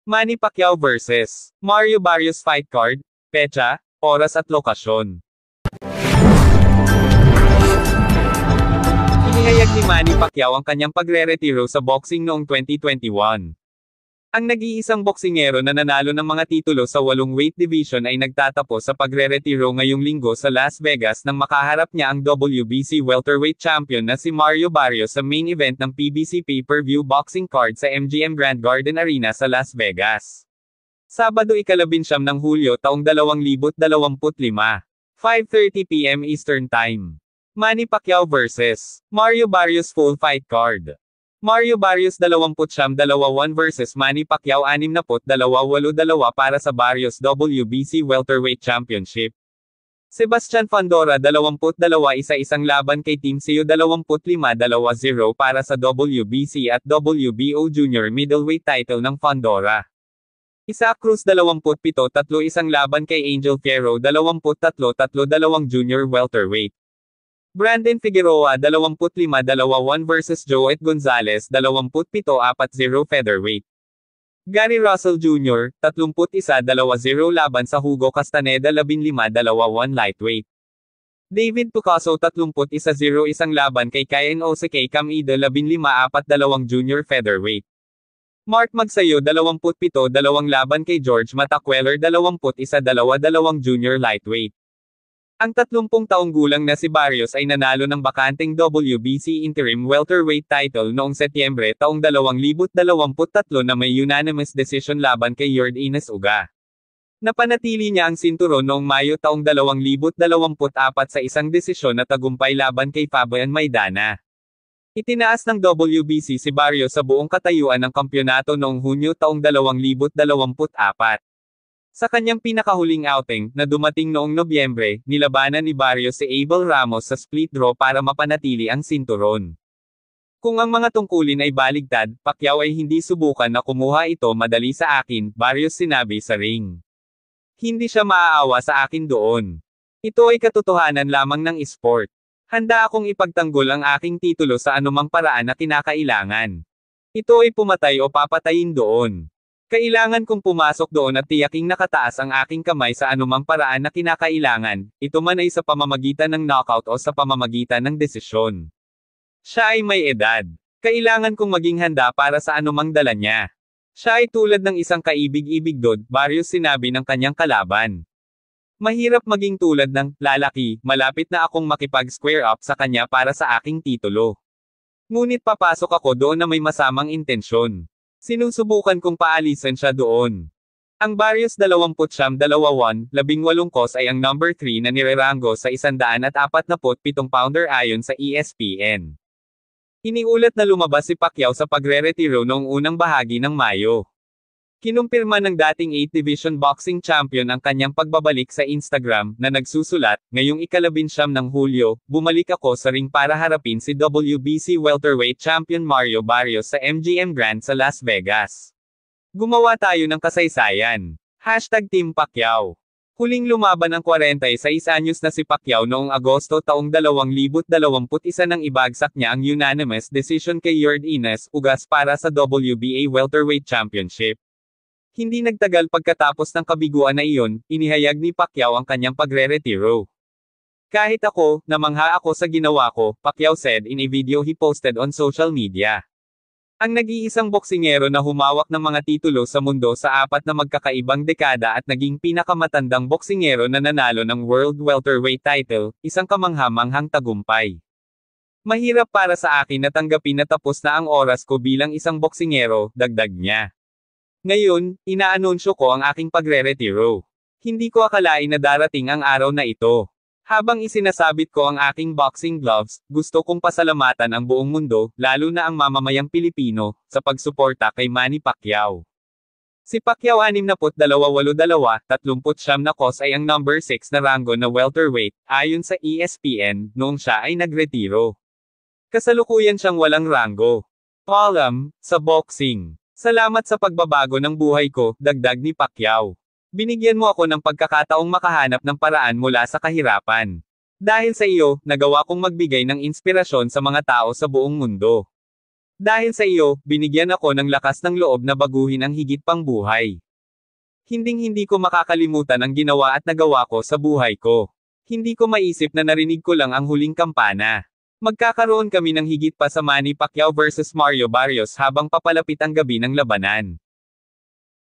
Manny Pacquiao vs. Mario Barrios Fight Card, petsa, oras at lokasyon. Inihayag ni Manny Pacquiao ang kanyang pagre-retiro sa boxing noong 2021. Ang nag-iisang boksingero na nanalo ng mga titulo sa 8 weight division ay nagtatapos sa pagre-retiro ngayong linggo sa Las Vegas nang makaharap niya ang WBC welterweight champion na si Mario Barrios sa main event ng PBC pay-per-view boxing card sa MGM Grand Garden Arena sa Las Vegas. Sabado 19 ng Hulyo taong 2025. 5:30 PM Eastern Time. Manny Pacquiao vs. Mario Barrios full fight card. Mario Barrios 29-21 vs Manny Pacquiao 62-82 para sa Barrios WBC Welterweight Championship. Sebastian Fundora 22 isa-isang laban kay Team Seo 25-20 para sa WBC at WBO Junior Middleweight title ng Fundora. Isaac Cruz 27-3 isang laban kay Angel Fierro 23-32 Junior Welterweight. Brandon Figueroa 25-21 vs Joet Gonzalez 27-40 featherweight. Gary Russell Jr. 31-20 laban sa Hugo Castaneda 15-21 lightweight. David Picasso 31-0 isang laban kay Knosuke Kameda 15-42 junior featherweight. Mark Magsayo 27-2 laban kay George Mataqueller 21-22 junior lightweight. Ang 30 taong gulang na si Barrios ay nanalo ng bakanteng WBC Interim Welterweight title noong Setyembre taong 2023 na may unanimous decision laban kay Yordenis Uga. Napanatili niya ang sinturon noong Mayo taong 2024 sa isang desisyon na tagumpay laban kay Fabian Maidana. Itinaas ng WBC si Barrios sa buong katayuan ng kampyonato noong Hunyo taong 2024. Sa kanyang pinakahuling outing, na dumating noong Nobyembre, nilabanan ni Barrios si Abel Ramos sa split draw para mapanatili ang sinturon. Kung ang mga tungkulin ay baligtad, Pacquiao ay hindi subukan na kumuha ito madali sa akin, Barrios sinabi sa ring. Hindi siya maaawa sa akin doon. Ito ay katotohanan lamang ng esport. Handa akong ipagtanggol ang aking titulo sa anumang paraan na kinakailangan. Ito ay pumatay o papatayin doon. Kailangan kong pumasok doon at tiyaking nakataas ang aking kamay sa anumang paraan na kinakailangan, ito man ay sa pamamagitan ng knockout o sa pamamagitan ng desisyon. Siya ay may edad. Kailangan kong maging handa para sa anumang dala niya. Siya ay tulad ng isang kaibig-ibig dod, Barrios sinabi ng kanyang kalaban. Mahirap maging tulad ng lalaki, malapit na akong makipag-square up sa kanya para sa aking titulo. Ngunit papasok ako doon na may masamang intensyon. Sinusubukan kong paalisan siya doon. Ang Barrios 29-21, 18 kos ay ang number 3 na nirerango sa 147 pounder ayon sa ESPN. Iniulat na lumabas si Pacquiao sa pagre-retiro noong unang bahagi ng Mayo. Kinumpirma ng dating 8 Division Boxing Champion ang kanyang pagbabalik sa Instagram, na nagsusulat, ngayong 19 ng Hulyo, bumalik ako sa ring para harapin si WBC Welterweight Champion Mario Barrios sa MGM Grand sa Las Vegas. Gumawa tayo ng kasaysayan. #Team Pacquiao. Huling lumaban ng 46 anyos na si Pacquiao noong Agosto taong 2021 nang ibagsak niya ang unanimous decision kay Yordenis Uga para sa WBA Welterweight Championship. Hindi nagtagal pagkatapos ng kabiguan na iyon, inihayag ni Pacquiao ang kanyang pagre-retiro. Kahit ako, namangha ako sa ginawa ko, Pacquiao said in a video he posted on social media. Ang nag-iisang boksingero na humawak ng mga titulo sa mundo sa 4 na magkakaibang dekada at naging pinakamatandang boksingero na nanalo ng World Welterweight title, isang kamangha-manghang tagumpay. Mahirap para sa akin na tanggapin na tapos na ang oras ko bilang isang boksingero, dagdag niya. Ngayon, inaanunsyo ko ang aking pagre-retiro. Hindi ko akalain na darating ang araw na ito. Habang isinasabit ko ang aking boxing gloves, gusto kong pasalamatan ang buong mundo, lalo na ang mamamayang Pilipino, sa pagsuporta kay Manny Pacquiao. Si Pacquiao 62-82, 39 na kos ay ang number 6 na ranggo na welterweight, ayon sa ESPN, noong siya ay nagretiro. Kasalukuyan siyang walang ranggo. Column, sa boxing. Salamat sa pagbabago ng buhay ko, dagdag ni Pacquiao. Binigyan mo ako ng pagkakataong makahanap ng paraan mula sa kahirapan. Dahil sa iyo, nagawa kong magbigay ng inspirasyon sa mga tao sa buong mundo. Dahil sa iyo, binigyan ako ng lakas ng loob na baguhin ang higit pang buhay. Hinding-hindi ko makakalimutan ang ginawa at nagawa ko sa buhay ko. Hindi ko maisip na narinig ko lang ang huling kampana. Magkakaroon kami ng higit pa sa Manny Pacquiao versus Mario Barrios habang papalapit ang gabi ng labanan.